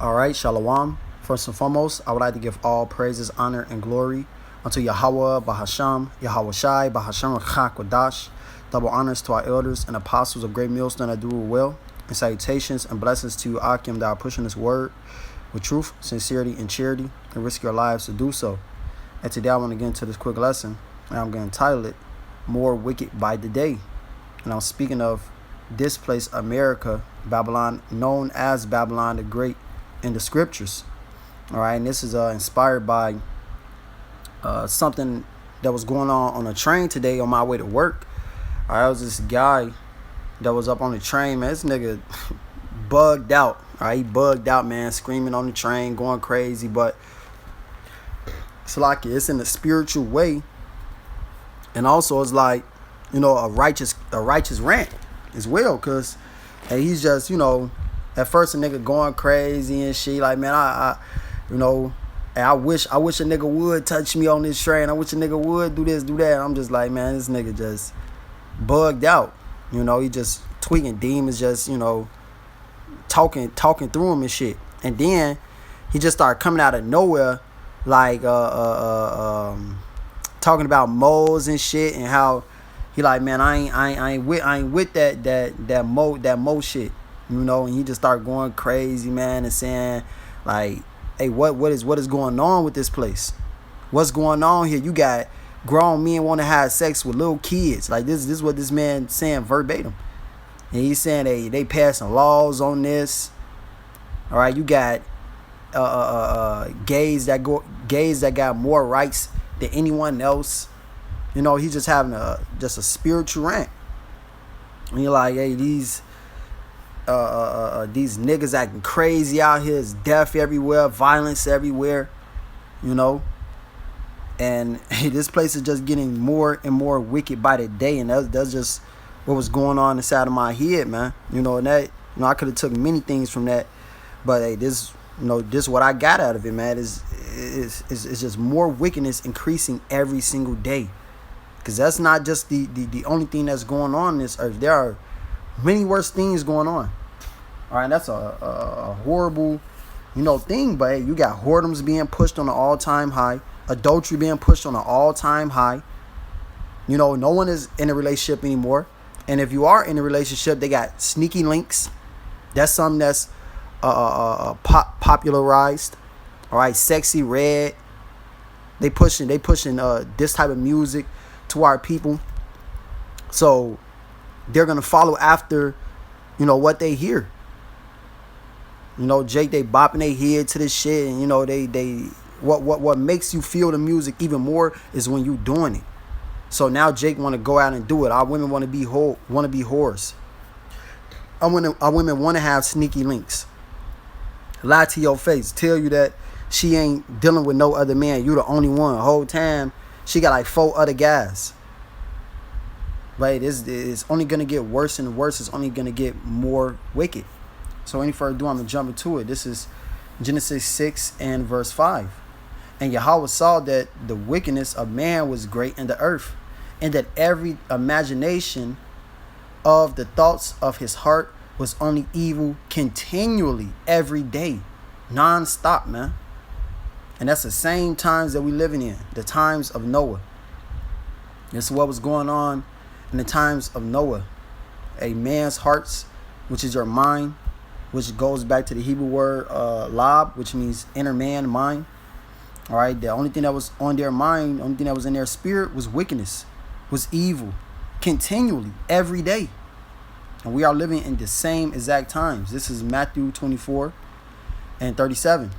All right, Shalom. First and foremost, I would like to give all praises, honor, and glory unto Yahweh, Bahasham, Yahweh Shai, Bahasham, Chakwadash. Double honors to our elders and apostles of Great Millstone that do it well. And salutations and blessings to you, Akim, that are pushing this word with truth, sincerity, and charity, and risk your lives to do so. And today I want to get into this quick lesson, and I'm going to title it, More Wicked by the Day. And I'm speaking of this place, America, Babylon, known as Babylon the Great in the scriptures. All right, and this is inspired by something that was going on a train today on my way to work. All right, I was this guy that was up on the train, man. This nigga bugged out. All right, he bugged out, man, screaming on the train, going crazy. But it's like it's in a spiritual way, and also it's like, you know, a righteous rant as well, cause hey, he's just, you know, at first a nigga going crazy and shit, like, man, I you know, and I wish a nigga would touch me on this train. I wish a nnigga would do this, do that. I'm just like, man, this nigga just bugged out. You know, he just tweaking demons, just, you know, talking through him and shit. And then he just started coming out of nowhere, like talking about moles and shit, and how he like, man, I ain't with that mo shit, you know. And he just started going crazy, man, and saying like, hey, what is going on with this place? What's going on here? You got grown men want to have sex with little kids. Like, this is what this man saying verbatim. And he's saying they passing laws on this. All right, you got gays that got more rights than anyone else. You know, he's just having a spiritual rant. And you're like, hey, these niggas acting crazy out here. It's death everywhere, violence everywhere, you know. And hey, this place is just getting more and more wicked by the day, and that's just what was going on inside of my head, man. You know, and that, you know, I could have took many things from that, but hey, this, you know, this what I got out of it, man. Is just more wickedness increasing every single day. Because that's not just the only thing that's going on this earth. There are many worse things going on. All right, that's a horrible, you know, thing. But hey, you got whoredoms being pushed on an all-time high. Adultery being pushed on an all-time high. You know, no one is in a relationship anymore. And if you are in a relationship, they got sneaky links. That's something that's popularized. All right, Sexy Red. They pushing this type of music to our people, so they're gonna follow after, you know, what they hear. You know, Jake, they bopping their head to this shit, and you know, they what makes you feel the music even more is when you doing it. So now Jake want to go out and do it. Our women want to be whores. Our women want to have sneaky links. Lie to your face, tell you that she ain't dealing with no other man. You the only one. The whole time she got like 4 other guys. Right? It's only going to get worse and worse. It's only going to get more wicked. So any further ado, I'm going to jump into it. This is Genesis 6 and verse 5. And Yahweh saw that the wickedness of man was great in the earth, and that every imagination of the thoughts of his heart was only evil continually, every day, non-stop, man. And that's the same times that we living in, the times of Noah. This is what was going on in the times of Noah. A man's hearts, which is your mind, which goes back to the Hebrew word lab, which means inner man, mind. All right, the only thing that was on their mind, the only thing that was in their spirit was wickedness, was evil, continually, every day. And we are living in the same exact times. This is Matthew 24 and 38.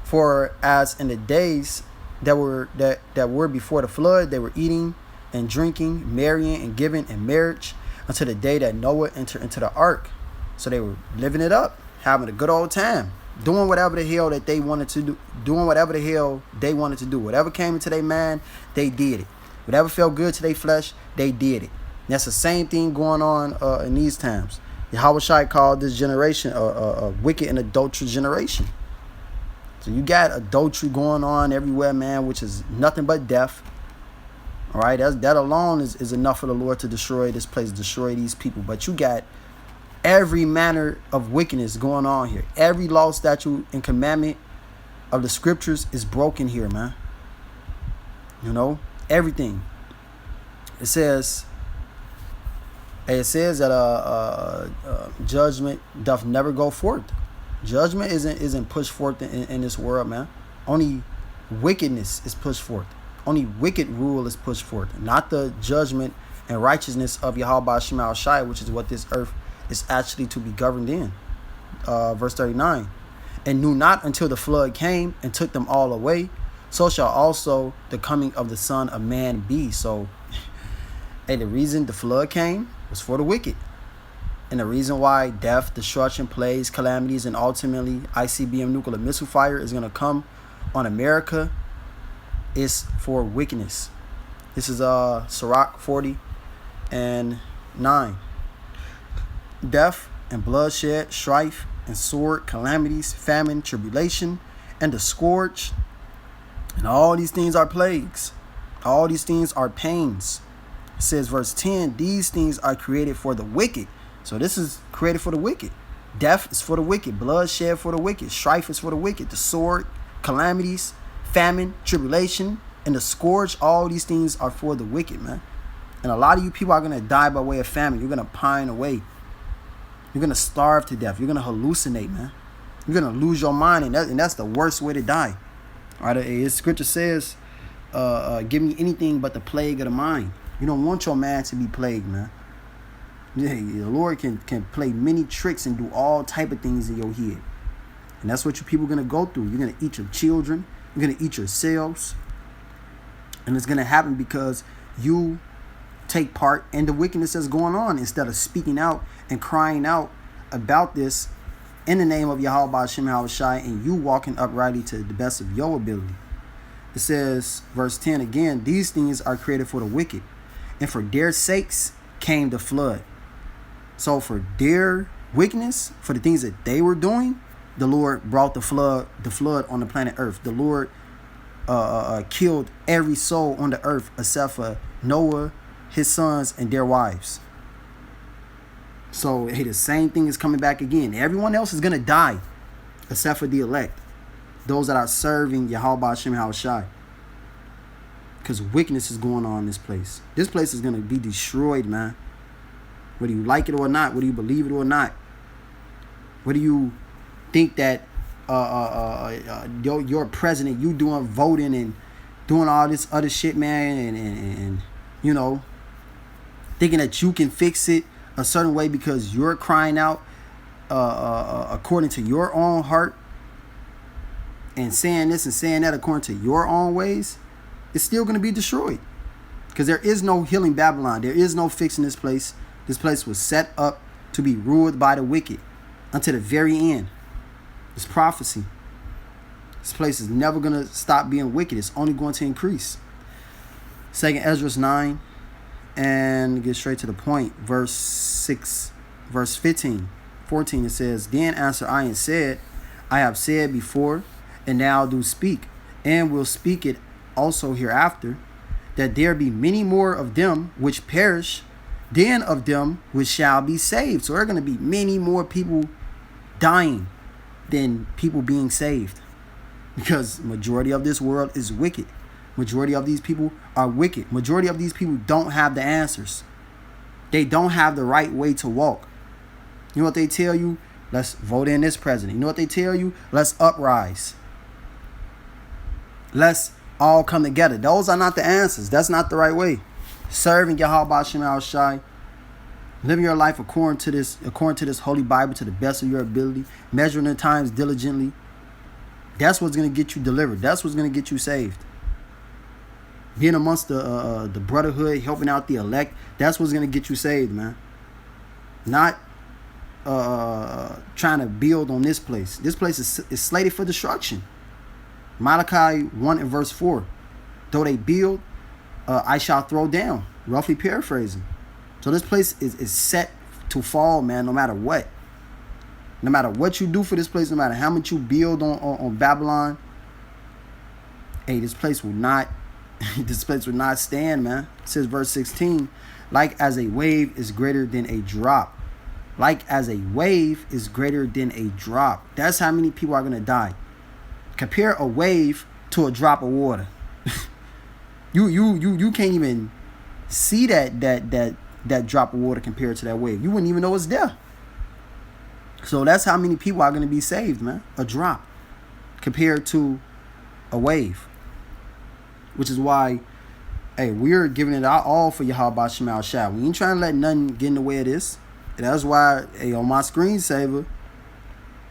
For as in the days that were before the flood, they were eating and drinking, marrying and giving in marriage until the day that Noah entered into the ark. So they were living it up, having a good old time, doing whatever the hell that they wanted to do, doing whatever the hell they wanted to do. Whatever came into their mind, they did it. Whatever felt good to their flesh, they did it. And that's the same thing going on in these times. Yahweh Shai called this generation a wicked and adulterous generation. So you got adultery going on everywhere, man, which is nothing but death. All right, that alone is enough for the Lord to destroy this place, destroy these people. But you got Every manner of wickedness going on here. Every law, statute, and commandment of the scriptures is broken here, man. You know, everything. It says that judgment doth never go forth. Judgment isn't pushed forth in this world, man. Only wickedness is pushed forth. Only wicked rule is pushed forth, not the judgment and righteousness of Yahweh Shema Shai, which is what this earth is actually to be governed in. Verse 39. And knew not until the flood came and took them all away, so shall also the coming of the Son of Man be. So, hey, the reason the flood came was for the wicked. And the reason why death, destruction, plagues, calamities, and ultimately ICBM nuclear missile fire is going to come on America is for wickedness. This is Sirach 40:9. Death and bloodshed, strife and sword, calamities, famine, tribulation, and the scourge. And all these things are plagues. All these things are pains. It says, verse 10, these things are created for the wicked. So this is created for the wicked. Death is for the wicked. Bloodshed for the wicked. Strife is for the wicked. The sword, calamities, famine, tribulation, and the scourge. All these things are for the wicked, man. And a lot of you people are going to die by way of famine. You're going to pine away. You're going to starve to death. You're going to hallucinate, man. You're going to lose your mind, and that's the worst way to die. All right, his scripture says, give me anything but the plague of the mind. You don't want your man to be plagued, man. Yeah, the Lord can play many tricks and do all type of things in your head. And that's what you people are going to go through. You're going to eat your children. You're going to eat yourselves. And it's going to happen because you take part in the wickedness that's going on instead of speaking out and crying out about this in the name of Yahweh Shem Shai, and you walking uprightly to the best of your ability. It says, verse 10 again, these things are created for the wicked, and for their sakes came the flood. So for their wickedness, for the things that they were doing, the Lord brought the flood on the planet Earth. The Lord killed every soul on the earth except for Noah, his sons, and their wives. So, hey, the same thing is coming back again. Everyone else is going to die except for the elect. Those that are serving Yahweh Shem Shai. Because wickedness is going on in this place. This place is going to be destroyed, man. Whether you like it or not, whether you believe it or not. Whether you think that your president, you doing voting and doing all this other shit, man, and you know, thinking that you can fix it a certain way because you're crying out according to your own heart and saying this and saying that according to your own ways, it's still going to be destroyed. Because there is no healing Babylon. There is no fixing this place. This place was set up to be ruled by the wicked until the very end. It's prophecy. This place is never going to stop being wicked. It's only going to increase. 2 Ezra 9, and get straight to the point. Verse 6, verse 15, 14, it says, then answered I and said, I have said before, and now do speak, and will speak it also hereafter, that there be many more of them which perish than of them which shall be saved. So there are going to be many more people dying than people being saved, because majority of this world is wicked. Majority of these people are wicked. Majority of these people don't have the answers. They don't have the right way to walk. You know what they tell you? Let's vote in this president. You know what they tell you? Let's uprise. Let's all come together. Those are not the answers. That's not the right way. Serving Yahweh Shem Shai, living your life according to this holy Bible to the best of your ability, measuring the times diligently. That's what's going to get you delivered. That's what's going to get you saved. Being amongst the brotherhood, helping out the elect, that's what's going to get you saved, man. Not trying to build on this place. This place is slated for destruction. Malachi 1 and verse 4. Though they build, I shall throw down. Roughly paraphrasing. So this place is set to fall, man, no matter what. No matter what you do for this place, no matter how much you build on Babylon, hey, this place will not stand, man. It says verse 16, like as a wave is greater than a drop. like as a wave is greater than a drop. That's how many people are going to die. Compare a wave to a drop of water. You can't even see that drop of water compared to that wave. You wouldn't even know it's there. So that's how many people are going to be saved, man. A drop compared to a wave. Which is why, hey, we're giving it our all for Yahweh Shema Shai. We ain't trying to let nothing get in the way of this. And that's why, hey, on my screensaver,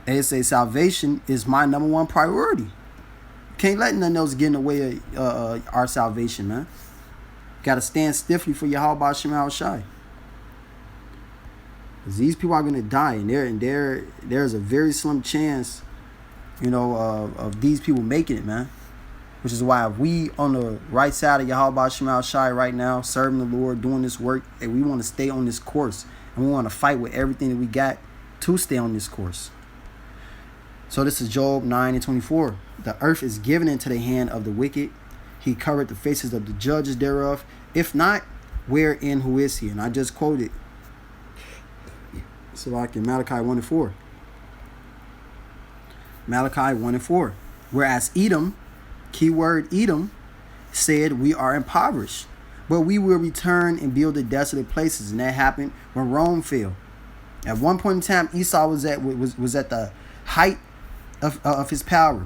it say salvation is my number one priority. Can't let nothing else get in the way of our salvation, man. Got to stand stiffly for Yahweh Shema Shai. Because these people are going to die, and there's a very slim chance, of these people making it, man. Which is why if we on the right side of Yahweh Shema Shai right now, serving the Lord, doing this work, and we want to stay on this course, and we want to fight with everything that we got to stay on this course. So this is Job 9:24. The earth is given into the hand of the wicked. He covered the faces of the judges thereof. If not, wherein who is he? And I just quoted. So like in Malachi 1:4. Malachi 1:4. Whereas Edom, keyword Edom, said we are impoverished, but we will return and build the desolate places. And that happened when Rome fell. At one point in time, Esau was at the height of his power.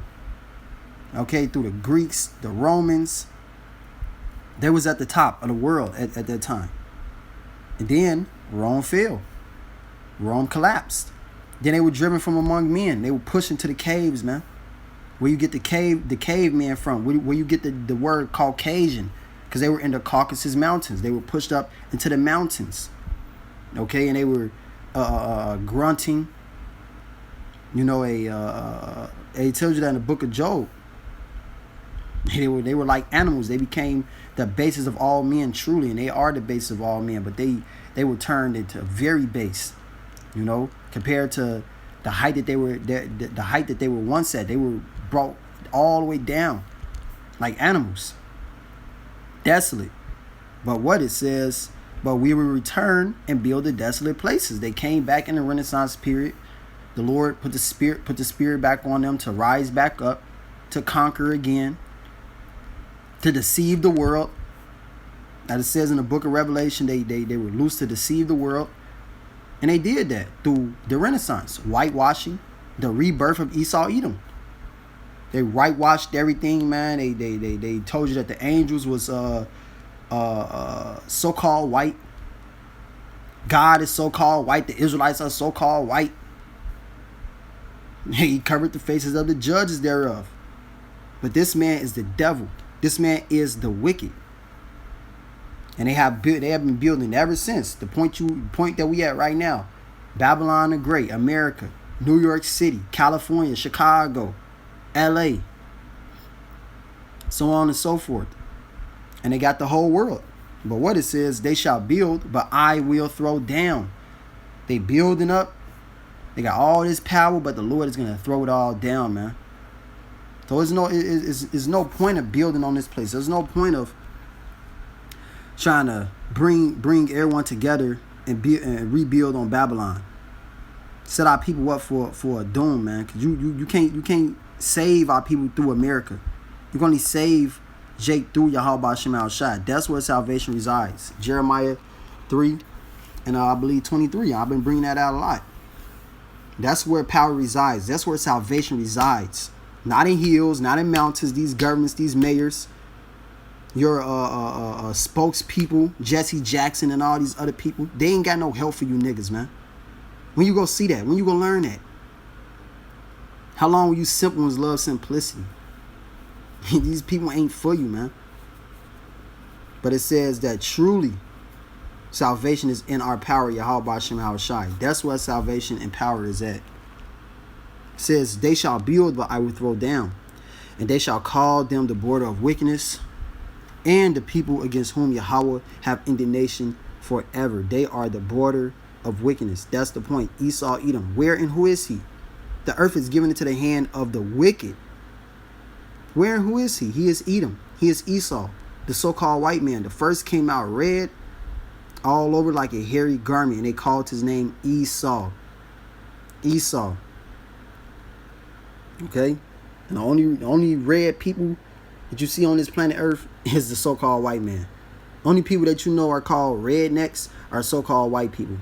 Okay, through the Greeks, the Romans, they was at the top of the world at that time. And then Rome fell. Rome collapsed. Then they were driven from among men. They were pushed into the caves, man. Where you get the caveman from? Where you get the word Caucasian? Because they were in the Caucasus Mountains. They were pushed up into the mountains. Okay, and they were grunting. It tells you that in the book of Job. They were like animals. They became the basis of all men, truly, and they are the basis of all men. But they were turned into very base, compared to the height that they were. The height that they were once at. They were brought all the way down, like animals, desolate. But what it says, but we will return and build the desolate places. They came back in the Renaissance period. The Lord put the spirit back on them to rise back up, to conquer again, to deceive the world. As it says in the book of Revelation, they were loose to deceive the world. And they did that through the Renaissance, whitewashing, the rebirth of Esau Edom. They whitewashed everything, man. They told you that the angels was so-called white. God is so-called white. The Israelites are so-called white. He covered the faces of the judges thereof. But this man is the devil. This man is the wicked. And they have been building ever since. The point that we at right now. Babylon the Great, America, New York City, California, Chicago, LA, so on and so forth. And they got the whole world. But what it says, they shall build, but I will throw down. They building up. They got all this power, but the Lord is going to throw it all down, man. So there's no point of building on this place. There's no point of trying to bring everyone together and rebuild on Babylon. Set our people up for a doom, man. Cause you can't save our people through America. You can only save Jake through Yahweh Shema Shai. That's where salvation resides. Jeremiah 3 and I believe 23. I've been bringing that out a lot. That's where power resides. That's where salvation resides. Not in hills, not in mountains, these governments, these mayors, your spokespeople, Jesse Jackson and all these other people. They ain't got no help for you niggas, man. When you go see that? When you go learn that? How long will you simple ones love simplicity? These people ain't for you, man. But it says that truly salvation is in our power, Yahweh Shem Shai. That's where salvation and power is at. It says, they shall build, but I will throw down. And they shall call them the border of wickedness, and the people against whom Yahweh have indignation forever. They are the border of wickedness. That's the point. Esau, Edom. Where and who is he? The earth is given into the hand of the wicked. Where and who is he? He is Edom. He is Esau, the so-called white man. The first came out red. all over like a hairy garment, and they called his name Esau. Esau. Okay? And the only red people that you see on this planet Earth is the so-called white man. Only people that you know are called rednecks are so-called white people.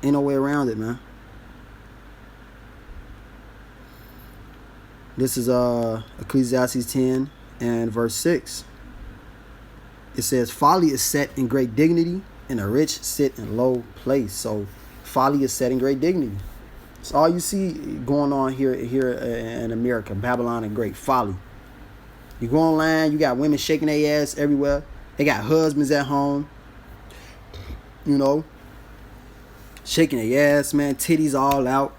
Ain't no way around it, man. This is Ecclesiastes 10 and verse 6. It says, folly is set in great dignity, and the rich sit in low place. So folly is set in great dignity. It's all you see going on here in America, Babylon and Great. Folly. You go online, you got women shaking their ass everywhere. They got husbands at home, you know, shaking their ass, man, titties all out.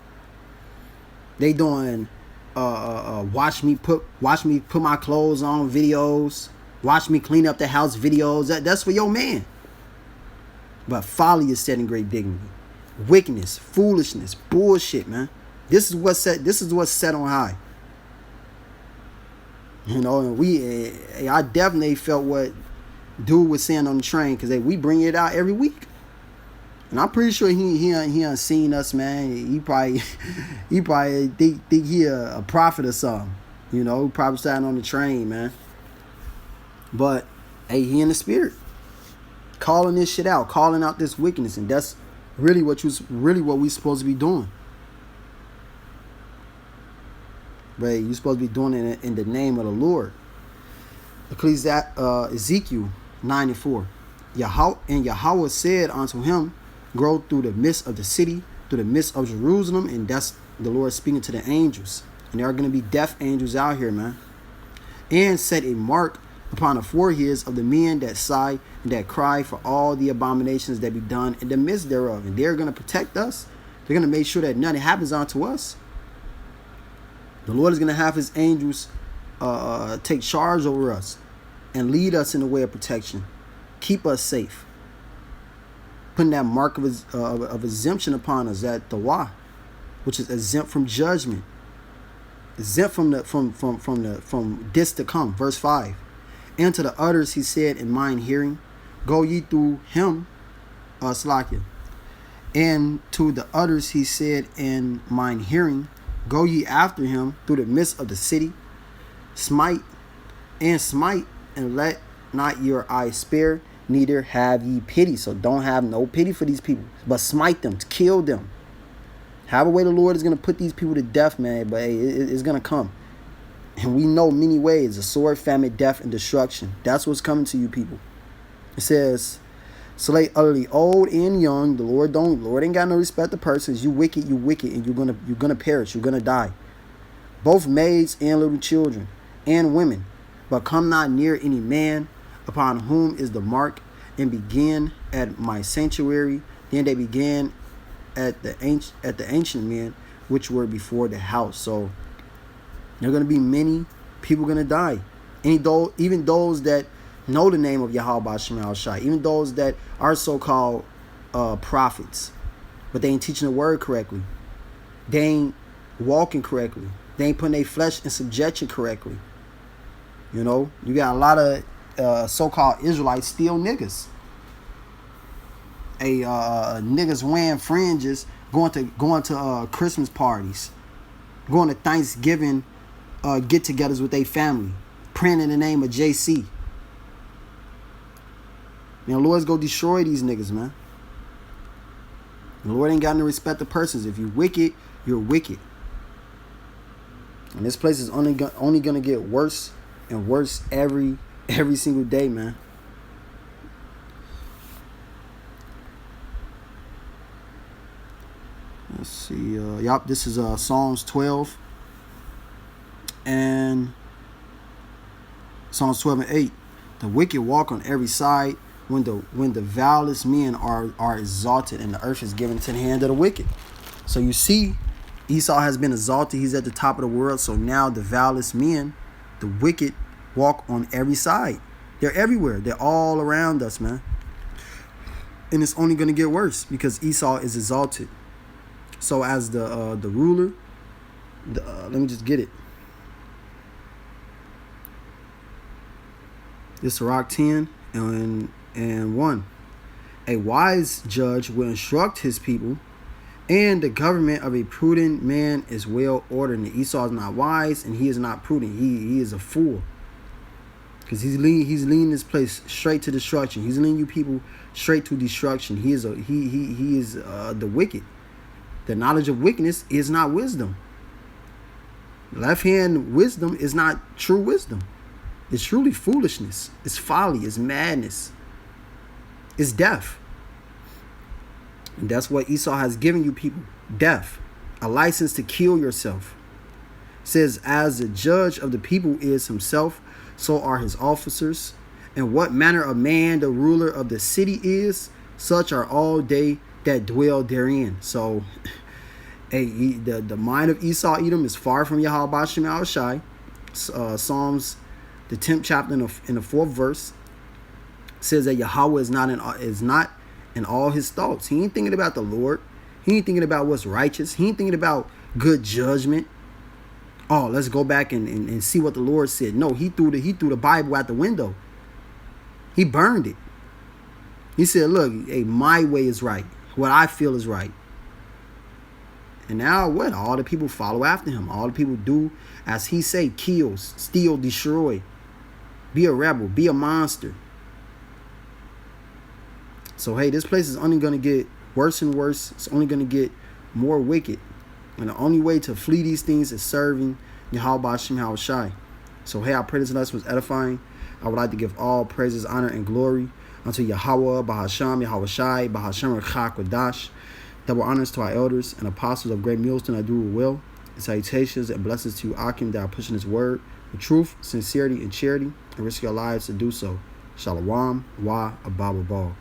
They doing watch me put my clothes on videos, watch me clean up the house videos. That's for your man. But folly is set in great dignity. Wickedness, foolishness, bullshit, man. This is what's set on high. You know, and I definitely felt what dude was saying on the train, because we bring it out every week. And I'm pretty sure he done seen us, man. He probably think he a prophet or something. You know, probably sitting on the train, man. But hey, he in the spirit, calling this shit out, calling out this wickedness, and that's really what we supposed to be doing. Right, you're supposed to be doing it in the name of the Lord. Ezekiel 9 and 4. Yahweh said unto him, grow through the midst of the city, through the midst of Jerusalem, and that's the Lord speaking to the angels. And there are going to be deaf angels out here, man. And set a mark upon the foreheads of the men that sigh and that cry for all the abominations that be done in the midst thereof. And they're going to protect us. They're going to make sure that nothing happens unto us. The Lord is going to have his angels take charge over us and lead us in the way of protection. Keep us safe. Putting that mark of exemption upon us, that tawah, which is exempt from judgment. Exempt from this to come. Verse 5. And to the others he said in mine hearing, go ye through him, Slakia. And to the others he said in mine hearing, go ye after him through the midst of the city, smite, and let not your eye spare, neither have ye pity. So don't have no pity for these people, but smite them, kill them. However way the Lord is going to put these people to death, man, but hey, it's going to come. And we know many ways, the sword, famine, death, and destruction. That's what's coming to you people. It says, slay utterly old and young. The Lord ain't got no respect to persons. You wicked, and you're gonna perish. You're gonna die. Both maids and little children and women. But come not near any man upon whom is the mark, and begin at my sanctuary. Then they began at the ancient men which were before the house. So there are gonna be many people gonna die. Even those that know the name of Yahweh Shema Shai, even those that are so-called prophets, but they ain't teaching the word correctly. They ain't walking correctly. They ain't putting their flesh in subjection correctly. You know, you got a lot of so-called Israelites still niggas. Niggas wearing fringes, going to Christmas parties, going to Thanksgiving get-togethers with their family, praying in the name of JC. Man, the Lord's go destroy these niggas, man. The Lord ain't got no respect to persons. If you wicked, you're wicked. And this place is only gonna get worse and worse every single day, man. Let's see. This is Psalms 12 and Psalms 12 and 8. The wicked walk on every side, when the vilest men are exalted, and the earth is given to the hand of the wicked. So you see, Esau has been exalted. He's at the top of the world. So now the vilest men, the wicked, walk on every side. They're everywhere. They're all around us, man. And it's only going to get worse because Esau is exalted. So as the ruler, let me just get it. It's Sirach 10 and and 1. A wise judge will instruct his people, and the government of a prudent man is well ordered. And Esau is not wise, and he is not prudent. He is a fool, because he's leading this place straight to destruction. He's leading you people straight to destruction. He is the wicked. The knowledge of wickedness is not wisdom. Left hand wisdom is not true wisdom. It's truly foolishness. It's folly. It's madness. It's death. And that's what Esau has given you people. Death. A license to kill yourself. It says, as the judge of the people is himself, so are his officers. And what manner of man the ruler of the city is, such are all they that dwell therein. So, the mind of Esau Edom is far from Yahweh Shem Shai. Psalms, the 10th chapter in the 4th verse, says that Yahweh is not in all his thoughts. He ain't thinking about the Lord. He ain't thinking about what's righteous. He ain't thinking about good judgment. Oh, let's go back and see what the Lord said. No, he threw the Bible out the window. He burned it. He said, look, hey, my way is right. What I feel is right. And now what? All the people follow after him. All the people do as he say: kill, steal, destroy. Be a rebel. Be a monster. So, hey, this place is only going to get worse and worse. It's only going to get more wicked. And the only way to flee these things is serving Yahweh Shem Shai. So, hey, I pray this lesson was edifying. I would like to give all praises, honor, and glory unto Yahweh, Bahasham, Yahweh Shai, Bahasham, Rechak, Kodash. Double honors to our elders and apostles of Great Millstone that do it well. And salutations and blessings to Akim that are pushing his word with truth, sincerity, and charity, and risk your lives to do so. Shalom, Wa, Ababa Ball.